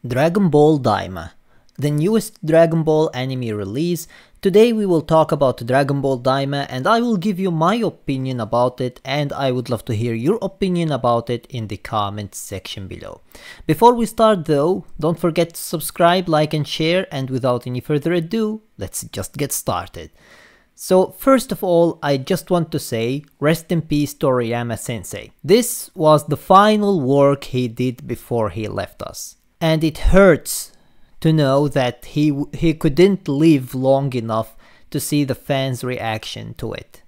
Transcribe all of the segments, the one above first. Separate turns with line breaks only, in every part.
Dragon Ball Daima, the newest Dragon Ball anime release. Today we will talk about Dragon Ball Daima and I will give you my opinion about it, and I would love to hear your opinion about it in the comments section below. Before we start though, don't forget to subscribe, like and share, and without any further ado, let's just get started. So first of all, I just want to say rest in peace Toriyama sensei. This was the final work he did before he left us. And it hurts to know that he couldn't live long enough to see the fans' reaction to it.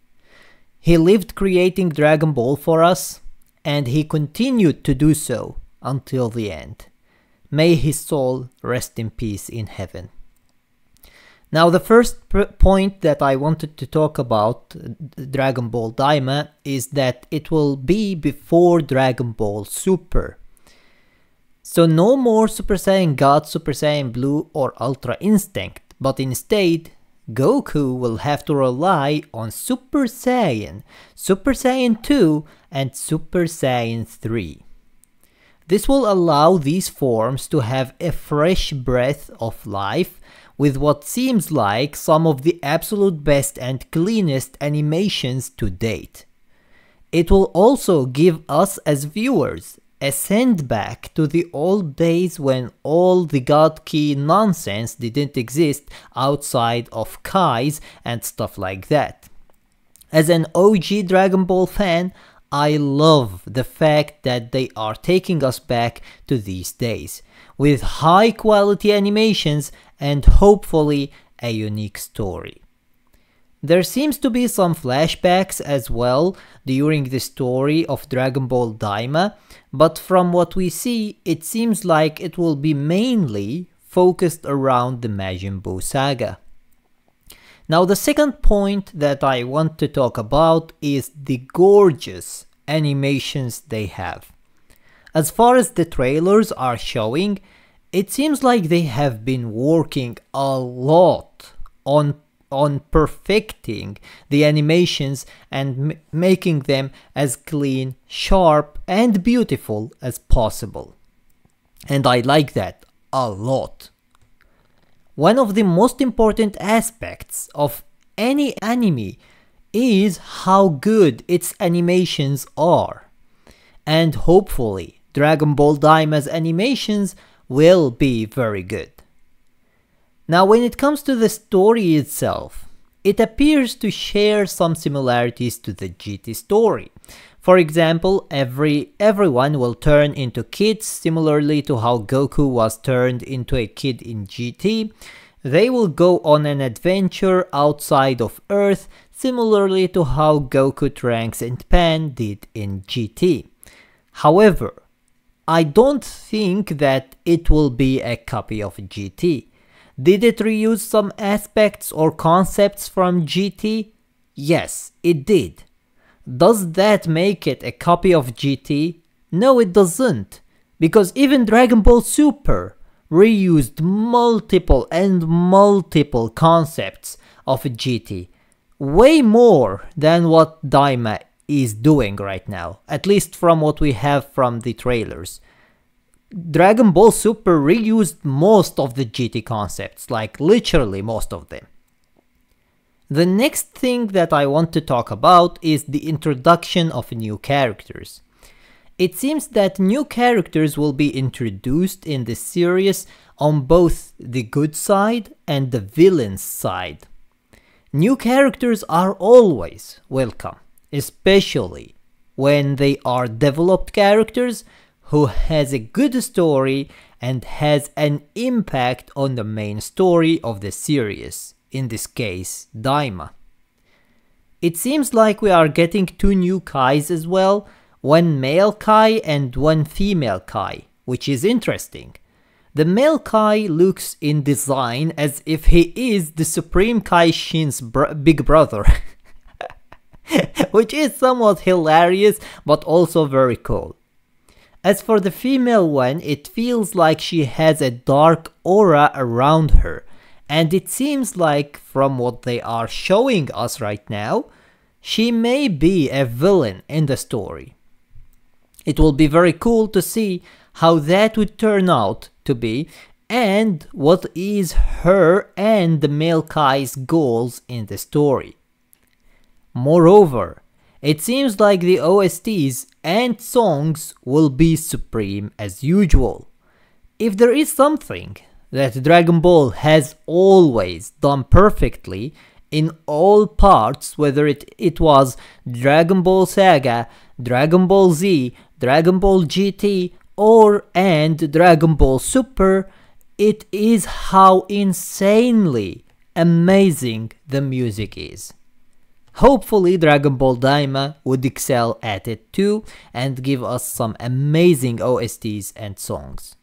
He lived creating Dragon Ball for us, and he continued to do so until the end. May his soul rest in peace in heaven. Now the first point that I wanted to talk about Dragon Ball Daima is that it will be before Dragon Ball Super. So no more Super Saiyan God, Super Saiyan Blue or Ultra Instinct, but instead Goku will have to rely on Super Saiyan, Super Saiyan 2 and Super Saiyan 3. This will allow these forms to have a fresh breath of life with what seems like some of the absolute best and cleanest animations to date. It will also give us as viewers a send back to the old days when all the God Key nonsense didn't exist outside of Kais and stuff like that. As an OG Dragon Ball fan, I love the fact that they are taking us back to these days, with high quality animations and hopefully a unique story. There seems to be some flashbacks as well during the story of Dragon Ball Daima, but from what we see, it seems like it will be mainly focused around the Majin Buu saga. Now the second point that I want to talk about is the gorgeous animations they have. As far as the trailers are showing, it seems like they have been working a lot on perfecting the animations and making them as clean, sharp and beautiful as possible. And I like that a lot. One of the most important aspects of any anime is how good its animations are. And hopefully Dragon Ball Daima's animations will be very good. Now when it comes to the story itself, it appears to share some similarities to the GT story. For example, everyone will turn into kids similarly to how Goku was turned into a kid in GT. They will go on an adventure outside of Earth similarly to how Goku, Trunks and Pan did in GT. However, I don't think that it will be a copy of GT. Did it reuse some aspects or concepts from GT? Yes, it did. Does that make it a copy of GT? No, it doesn't. Because even Dragon Ball Super reused multiple concepts of GT. Way more than what Daima is doing right now. At least from what we have from the trailers. Dragon Ball Super reused most of the GT concepts, like literally most of them. The next thing that I want to talk about is the introduction of new characters. It seems that new characters will be introduced in the series on both the good side and the villain's side. New characters are always welcome, especially when they are developed characters who has a good story and has an impact on the main story of the series, in this case Daima. It seems like we are getting two new Kais as well, one male Kai and one female Kai, which is interesting. The male Kai looks in design as if he is the Supreme Kai Shin's big brother, which is somewhat hilarious but also very cool. As for the female one, it feels like she has a dark aura around her, and it seems like from what they are showing us right now, she may be a villain in the story. It will be very cool to see how that would turn out to be, and what is her and the male Kai's goals in the story. Moreover, it seems like the OSTs and songs will be supreme as usual. If there is something that Dragon Ball has always done perfectly in all parts, whether it was Dragon Ball Saga, Dragon Ball Z, Dragon Ball GT, and Dragon Ball Super, it is how insanely amazing the music is. Hopefully Dragon Ball Daima would excel at it too and give us some amazing OSTs and songs.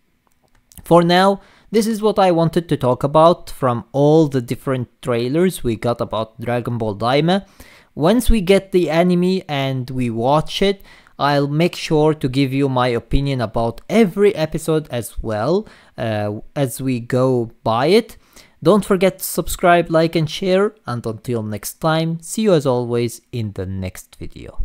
For now, this is what I wanted to talk about from all the different trailers we got about Dragon Ball Daima. Once we get the anime and we watch it, I'll make sure to give you my opinion about every episode as well as we go by it. Don't forget to subscribe, like and share, and until next time, see you as always in the next video.